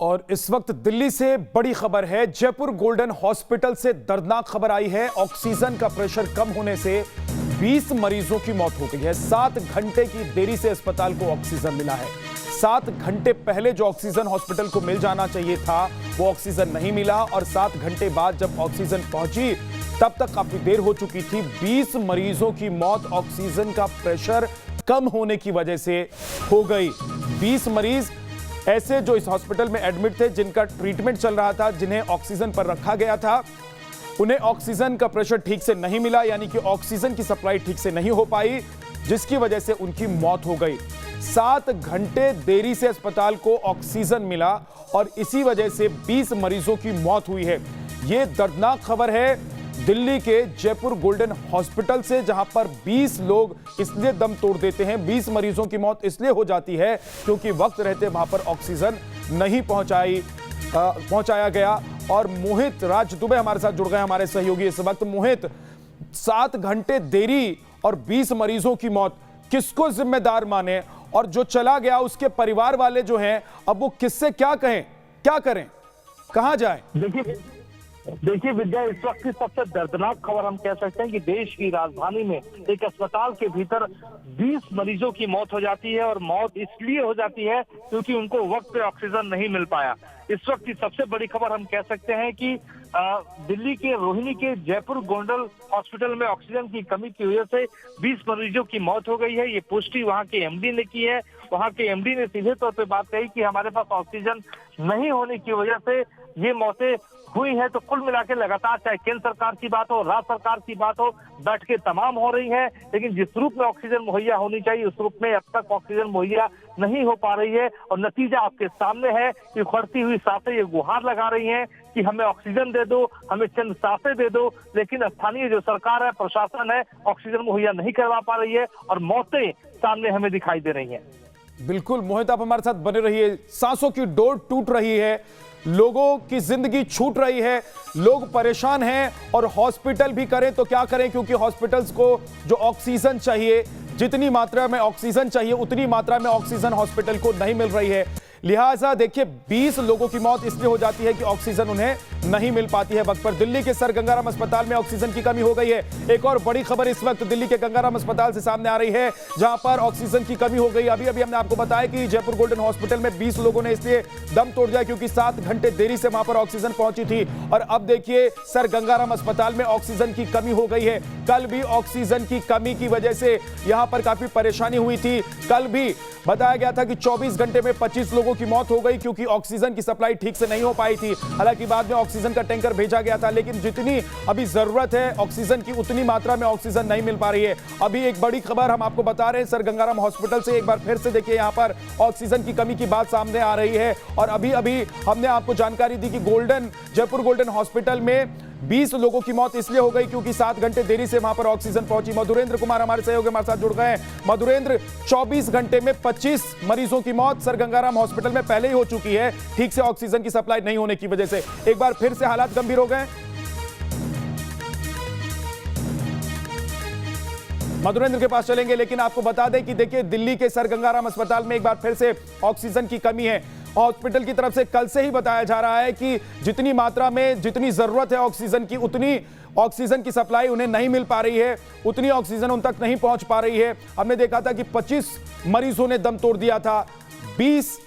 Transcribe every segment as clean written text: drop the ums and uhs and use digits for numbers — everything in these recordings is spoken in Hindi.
और इस वक्त दिल्ली से बड़ी खबर है। जयपुर गोल्डन हॉस्पिटल से दर्दनाक खबर आई है। ऑक्सीजन का प्रेशर कम होने से 20 मरीजों की मौत हो गई है। 7 घंटे की देरी से अस्पताल को ऑक्सीजन मिला है। 7 घंटे पहले जो ऑक्सीजन हॉस्पिटल को मिल जाना चाहिए था वो ऑक्सीजन नहीं मिला, और 7 घंटे बाद जब ऑक्सीजन पहुंची तब तक काफी देर हो चुकी थी। 20 मरीजों की मौत ऑक्सीजन का प्रेशर कम होने की वजह से हो गई। 20 मरीज ऐसे जो इस हॉस्पिटल में एडमिट थे, जिनका ट्रीटमेंट चल रहा था, जिन्हें ऑक्सीजन पर रखा गया था, उन्हें ऑक्सीजन का प्रेशर ठीक से नहीं मिला, यानी कि ऑक्सीजन की सप्लाई ठीक से नहीं हो पाई, जिसकी वजह से उनकी मौत हो गई। 7 घंटे देरी से अस्पताल को ऑक्सीजन मिला और इसी वजह से 20 मरीजों की मौत हुई है। यह दर्दनाक खबर है दिल्ली के जयपुर गोल्डन हॉस्पिटल से, जहां पर 20 लोग इसलिए दम तोड़ देते हैं, 20 मरीजों की मौत इसलिए हो जाती है क्योंकि वक्त रहते वहां पर ऑक्सीजन नहीं पहुंचाया गया। और मोहित राज दुबे हमारे साथ जुड़ गए, हमारे सहयोगी इस वक्त। मोहित, 7 घंटे देरी और 20 मरीजों की मौत, किसको जिम्मेदार माने? और जो चला गया उसके परिवार वाले जो हैं, अब वो किससे क्या कहें, क्या करें, कहां जाएं? देखिए विद्या, इस वक्त की सबसे दर्दनाक खबर हम कह सकते हैं कि देश की राजधानी में एक अस्पताल के भीतर 20 मरीजों की मौत हो जाती है, और मौत इसलिए हो जाती है क्योंकि उनको वक्त पे ऑक्सीजन नहीं मिल पाया। इस वक्त की सबसे बड़ी खबर हम कह सकते हैं कि दिल्ली के रोहिणी के जयपुर गोल्डन हॉस्पिटल में ऑक्सीजन की कमी की वजह से 20 मरीजों की मौत हो गई है। ये पुष्टि वहां के एमडी ने की है। वहां के एमडी ने सीधे तौर पे बात कही कि हमारे पास ऑक्सीजन नहीं होने की वजह से ये मौतें हुई है। तो कुल मिला के लगातार चाहे केंद्र सरकार की बात हो, राज्य सरकार की बात हो, बैठकें तमाम हो रही हैं, लेकिन जिस रूप में ऑक्सीजन मुहैया होनी चाहिए उस रूप में अब तक ऑक्सीजन मुहैया नहीं हो पा रही है। और नतीजा आपके सामने है कि उखड़ती हुई सांसें ये गुहार लगा रही हैं कि हमें ऑक्सीजन दे दो, हमें चंद सांसें दे दो, लेकिन स्थानीय जो सरकार है, प्रशासन है, ऑक्सीजन मुहैया नहीं करवा पा रही है और मौतें सामने हमें दिखाई दे रही हैं। बिल्कुल मोहित, आप हमारे साथ बने रहिए। सांसों की डोर टूट रही है, लोगों की जिंदगी छूट रही है, लोग परेशान हैं, और हॉस्पिटल भी करें तो क्या करें, क्योंकि हॉस्पिटल्स को जो ऑक्सीजन चाहिए, जितनी मात्रा में ऑक्सीजन चाहिए उतनी मात्रा में ऑक्सीजन हॉस्पिटल को नहीं मिल रही है। लिहाजा देखिए 20 लोगों की मौत इसलिए हो जाती है कि ऑक्सीजन उन्हें नहीं मिल पाती है वक्त पर। दिल्ली के सर गंगाराम अस्पताल में ऑक्सीजन की कमी हो गई है। एक और बड़ी खबर इस वक्त दिल्ली के गंगाराम अस्पताल से सामने आ रही है, जहां पर ऑक्सीजन की कमी हो गई। अभी अभी हमने आपको बताया कि जयपुर गोल्डन हॉस्पिटल में 20 लोगों ने इसलिए दम तोड़ दिया क्योंकि 7 घंटे देरी से वहां पर ऑक्सीजन पहुंची थी। और अब देखिए सर गंगाराम अस्पताल में ऑक्सीजन की कमी हो गई है। कल भी ऑक्सीजन की कमी की वजह से यहां पर काफी परेशानी हुई थी। कल भी बताया गया था कि 24 घंटे में 25 लोगों की मौत हो गई क्योंकि ऑक्सीजन की सप्लाई ठीक से नहीं हो पाई थी। हालांकि बाद में ऑक्सीजन का टैंकर भेजा गया था, लेकिन जितनी अभी जरूरत है ऑक्सीजन की उतनी मात्रा में ऑक्सीजन नहीं मिल पा रही है। अभी एक बड़ी खबर हम आपको बता रहे हैं सर गंगाराम हॉस्पिटल से। एक बार फिर से देखिए यहां पर ऑक्सीजन की कमी की बात सामने आ रही है। और अभी अभी हमने आपको जानकारी दी कि जयपुर गोल्डन हॉस्पिटल में 20 लोगों की मौत इसलिए हो गई क्योंकि 7 घंटे देरी से वहां पर ऑक्सीजन पहुंची। मधुरेंद्र कुमार हमारे सहयोगी हमारे साथ जुड़ गए हैं। मधुरेंद्र, 24 घंटे में 25 मरीजों की मौत सर गंगाराम हॉस्पिटल में पहले ही हो चुकी है, ठीक से ऑक्सीजन की सप्लाई नहीं होने की वजह से। एक बार फिर से हालात गंभीर हो गए। मधुरेंद्र के पास चलेंगे, लेकिन आपको बता दें कि देखिए दिल्ली के सर गंगाराम अस्पताल में एक बार फिर से ऑक्सीजन की कमी है। हॉस्पिटल की तरफ से कल से ही बताया जा रहा है कि जितनी मात्रा में जितनी जरूरत है ऑक्सीजन की, उतनी ऑक्सीजन की सप्लाई उन्हें नहीं मिल पा रही है, उतनी ऑक्सीजन उन तक नहीं पहुंच पा रही है। हमने देखा था कि 25 मरीजों ने दम तोड़ दिया था, 20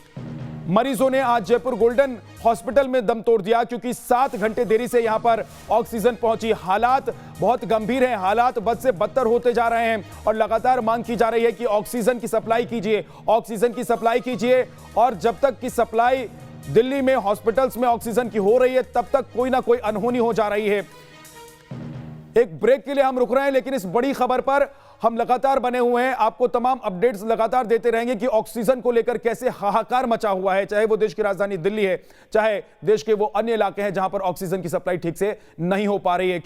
मरीजों ने आज जयपुर गोल्डन हॉस्पिटल में दम तोड़ दिया क्योंकि 7 घंटे देरी से यहां पर ऑक्सीजन पहुंची। हालात बहुत गंभीर हैं, हालात बद से बदतर होते जा रहे हैं और लगातार मांग की जा रही है कि ऑक्सीजन की सप्लाई कीजिए, ऑक्सीजन की सप्लाई कीजिए। और जब तक की सप्लाई दिल्ली में हॉस्पिटल्स में ऑक्सीजन की हो रही है, तब तक कोई ना कोई अनहोनी हो जा रही है। एक ब्रेक के लिए हम रुक रहे हैं, लेकिन इस बड़ी खबर पर हम लगातार बने हुए हैं, आपको तमाम अपडेट्स लगातार देते रहेंगे कि ऑक्सीजन को लेकर कैसे हाहाकार मचा हुआ है, चाहे वो देश की राजधानी दिल्ली है, चाहे देश के वो अन्य इलाके हैं जहां पर ऑक्सीजन की सप्लाई ठीक से नहीं हो पा रही है।